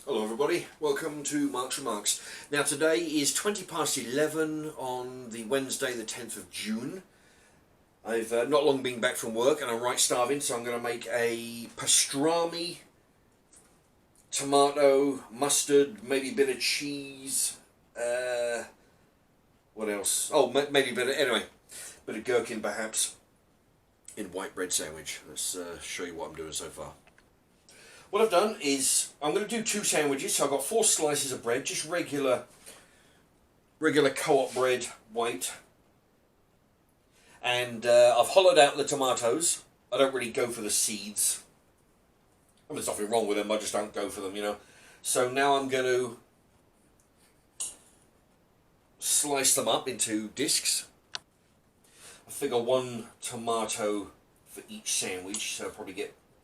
Hello everybody, welcome to Mark's Remarks. Now today is 20 past 11 on the Wednesday the 10th of June. I've not long been back from work and I'm right starving, so I'm going to make a pastrami, tomato, mustard, maybe a bit of cheese, what else? Oh, maybe a bit of, anyway, bit of gherkin perhaps, in white bread sandwich. Let's show you what I'm doing so far. What I've done is, I'm going to do two sandwiches, so I've got 4 slices of bread, just regular co-op bread, white. And I've hollowed out the tomatoes. I don't really go for the seeds. I mean, there's nothing wrong with them, I just don't go for them, you know. So now I'm going to slice them up into discs. I figure 1 tomato for each sandwich, so I'll probably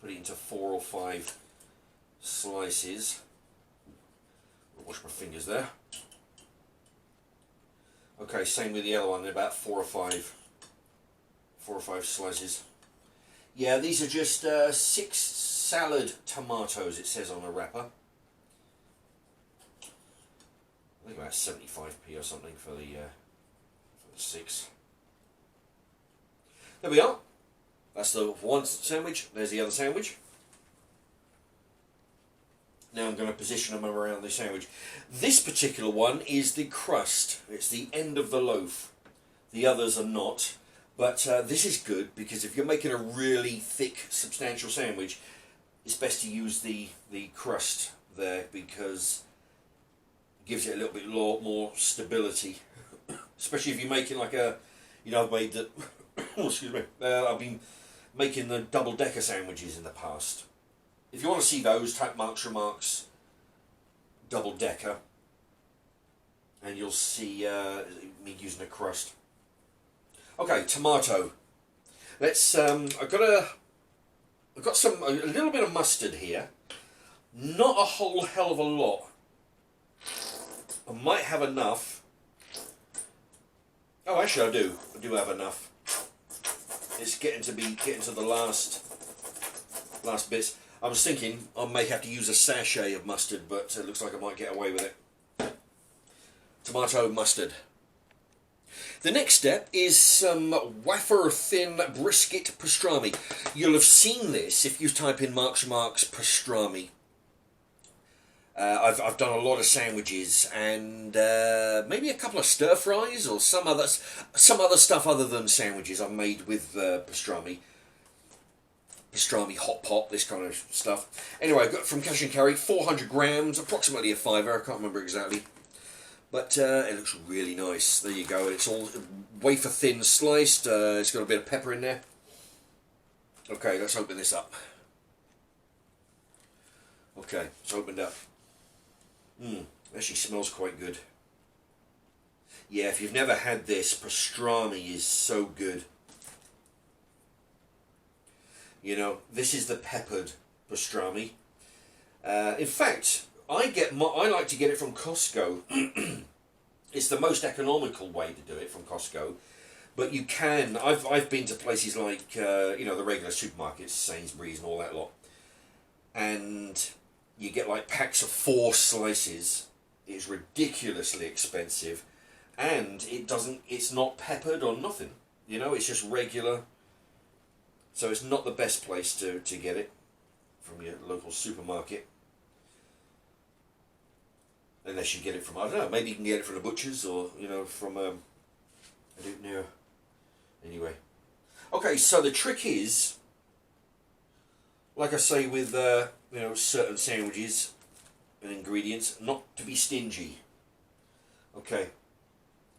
put it into 4 or 5 slices. I'll wash my fingers there. Okay, same with the other one, about 4 or 5 slices. Yeah, these are just 6 salad tomatoes, it says on the wrapper. I think about 75p or something for the 6. There we are. That's the one sandwich. There's the other sandwich. Now I'm going to position them around the sandwich. This particular one is the crust. It's the end of the loaf. The others are not. But this is good because if you're making a really thick, substantial sandwich, it's best to use the crust there because it gives it a little bit more stability. Especially if you're making like a, you know, I've made the, excuse me, I've been making the double-decker sandwiches in the past. If you want to see those, type Mark's Remarks double-decker and you'll see me using a crust. Okay, tomato. Let's. I've got a little bit of mustard here. Not a whole hell of a lot. I might have enough. Oh, actually, I do. I do have enough. It's getting to the last bits. I was thinking I may have to use a sachet of mustard, but it looks like I might get away with it. Tomato, mustard. The next step is some wafer-thin brisket pastrami. You'll have seen this if you type in Mark's Remarks pastrami. I've done a lot of sandwiches and maybe a couple of stir fries or some other stuff other than sandwiches I've made with pastrami. Pastrami hot pot, this kind of stuff. Anyway, I've got from Cash and Carry 400 grams, approximately a fiver. I can't remember exactly. But it looks really nice. There you go. It's all wafer thin sliced. It's got a bit of pepper in there. Okay, let's open this up. Okay, it's opened up. Actually smells quite good. Yeah, if you've never had this, pastrami is so good. You know, this is the peppered pastrami. In fact, I like to get it from Costco. It's the most economical way to do it from Costco. But you can. I've been to places like you know, the regular supermarkets, Sainsbury's and all that lot, and you get like packs of 4 slices. It's ridiculously expensive, and it's not peppered or nothing. You know, it's just regular. So it's not the best place to get it from your local supermarket. Unless you get it from, I don't know, maybe you can get it from the butchers or, you know, from, I don't know. Anyway. Okay, so the trick is, like I say with, you know, certain sandwiches and ingredients, not to be stingy. Okay.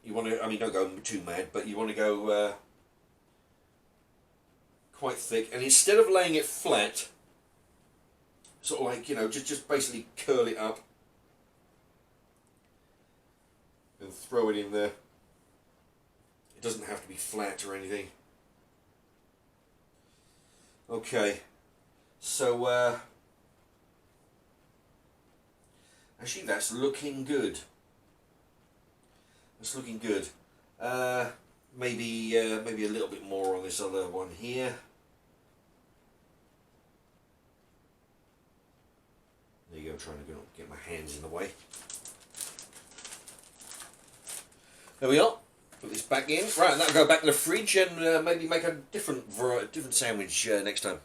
You want to, I mean, don't go too mad, but you want to go quite thick. And instead of laying it flat, sort of like, you know, just basically curl it up. And throw it in there. It doesn't have to be flat or anything. Okay, so actually that's looking good. That's looking good. Maybe a little bit more on this other one here. There you go. trying to get my hands in the way. There we are. Put this back in. Right, and that'll go back in the fridge and maybe make a different sandwich next time.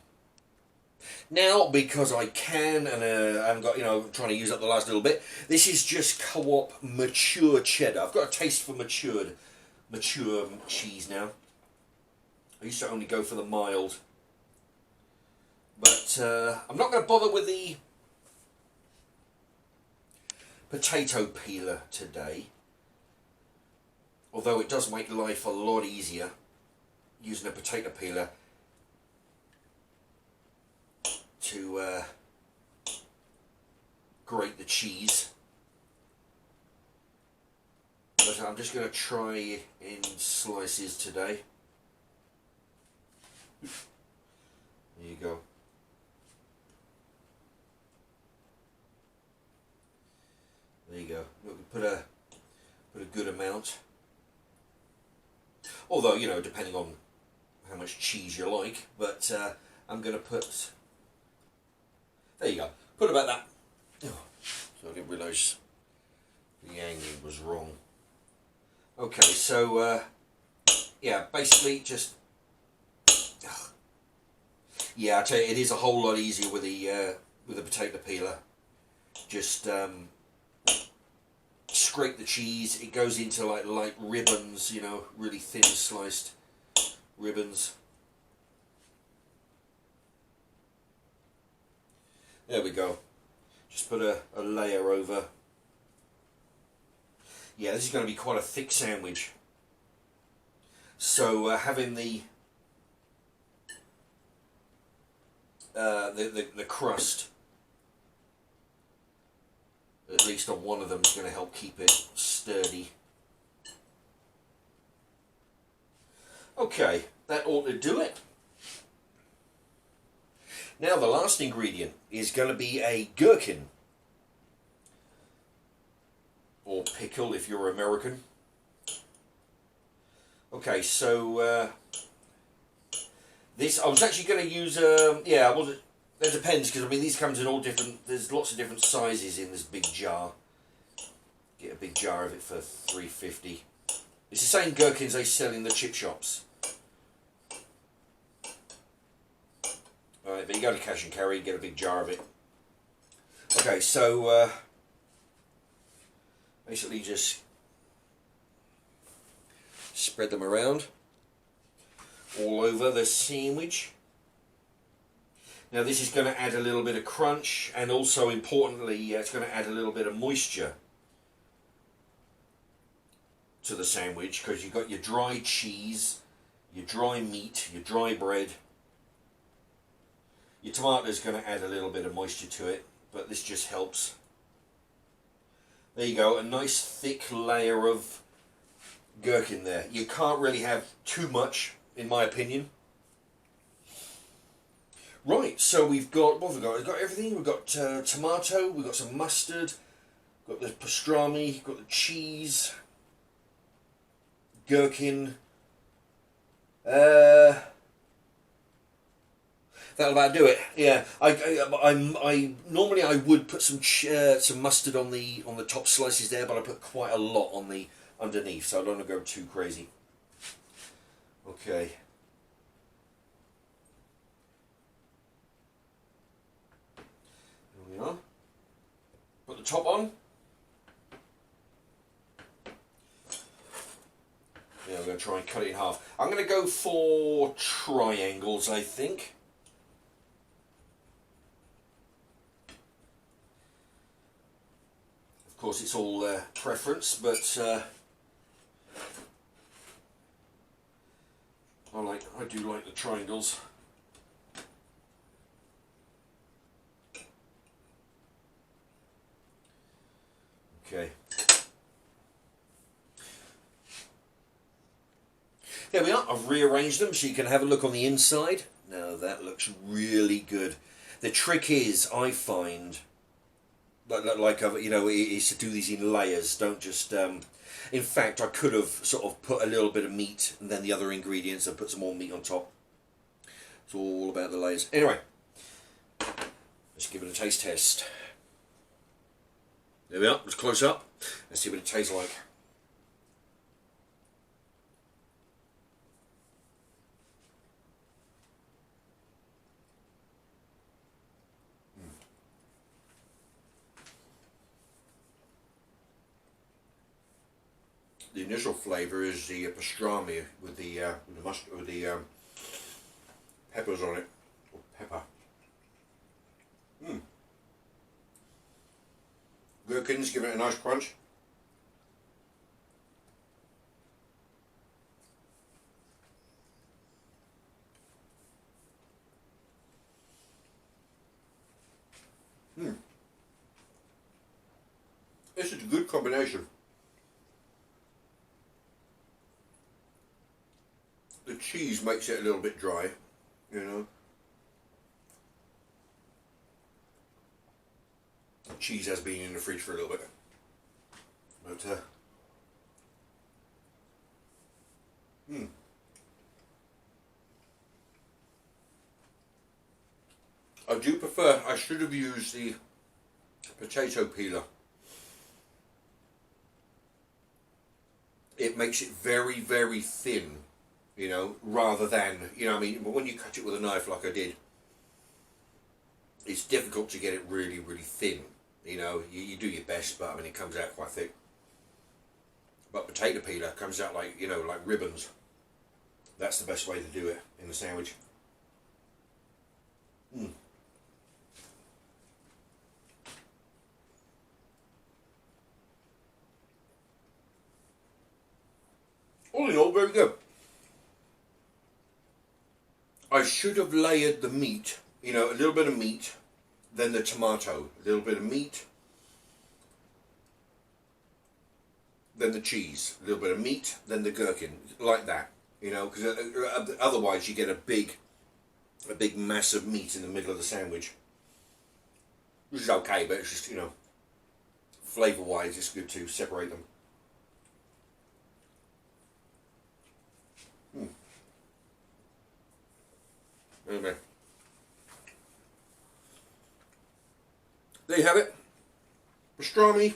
Now, because I can and I haven't got, trying to use up the last little bit, this is just Co-op mature cheddar. I've got a taste for mature cheese now. I used to only go for the mild. But I'm not going to bother with the potato peeler today. Although it does make life a lot easier using a potato peeler to grate the cheese. But I'm just going to try in slices today. There you go. There you go. Put a good amount. Although, depending on how much cheese you like, but I'm going to put, there you go, put about that. Oh, so I didn't realise the angling was wrong. Okay, so, yeah, basically just, yeah, I tell you, it is a whole lot easier with the potato peeler. Just scrape the cheese, it goes into like ribbons, really thin sliced ribbons. There we go. Just put a layer over. Yeah, this is going to be quite a thick sandwich. So having the crust, at least on one of them, is going to help keep it sturdy. Okay, that ought to do it. Now the last ingredient is going to be a gherkin, or pickle if you're American. Okay, so this I was actually going to use. Yeah, I wasn't. It depends, because I mean these comes in all different. There's lots of different sizes in this big jar. Get a big jar of it for $3.50. It's the same gherkins they sell in the chip shops. Alright, but you go to cash and carry, get a big jar of it. Okay, so basically just spread them around all over the sandwich. Now this is going to add a little bit of crunch, and also importantly it's going to add a little bit of moisture to the sandwich, because you've got your dry cheese, your dry meat, your dry bread. Your tomato is going to add a little bit of moisture to it, but this just helps. There you go, a nice thick layer of gherkin there. You can't really have too much, in my opinion. Right, so we've got, what have we got? We've got everything. We've got tomato, we've got some mustard, got the pastrami, got the cheese, gherkin. That'll about do it. Yeah, I normally I would put some mustard on the top slices there, but I put quite a lot on the underneath, so I don't want to go too crazy. Okay. There we are. Put the top on. Yeah, I'm going to try and cut it in half. I'm going to go for triangles, I think. Of course, it's all preference, but I do like the triangles. Okay. There we are. I've rearranged them so you can have a look on the inside. Now that looks really good. The trick is, I find, is to do these in layers. Don't just. In fact, I could have sort of put a little bit of meat and then the other ingredients and put some more meat on top. It's all about the layers. Anyway, let's give it a taste test. There we are, let's close up. Let's see what it tastes like. The initial flavour is the pastrami with the mustard, with the peppers on it, or pepper. Gherkins, give it a nice crunch. This is a good combination. The cheese makes it a little bit dry, you know. The cheese has been in the fridge for a little bit, but I do prefer. I should have used the potato peeler. It makes it very, very thin, you know, rather than, you know, I mean, when you cut it with a knife like I did, it's difficult to get it really, really thin. You know, you do your best, but I mean, it comes out quite thick. But potato peeler comes out like, you know, like ribbons. That's the best way to do it in the sandwich. All in all, very good. I should have layered the meat, you know, a little bit of meat, then the tomato, a little bit of meat, then the cheese, a little bit of meat, then the gherkin, like that, you know, because otherwise you get a big mass of meat in the middle of the sandwich, which is okay, but it's just, you know, flavour-wise, it's good to separate them. Anyway, there you have it. Pastrami,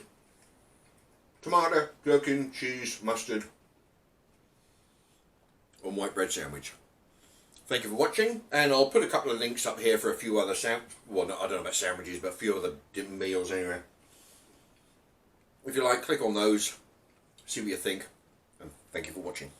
tomato, gherkin, cheese, mustard on white bread sandwich. Thank you for watching, and I'll put a couple of links up here for a few other well, I don't know about sandwiches, but a few other meals anyway. If you like, click on those, see what you think, and thank you for watching.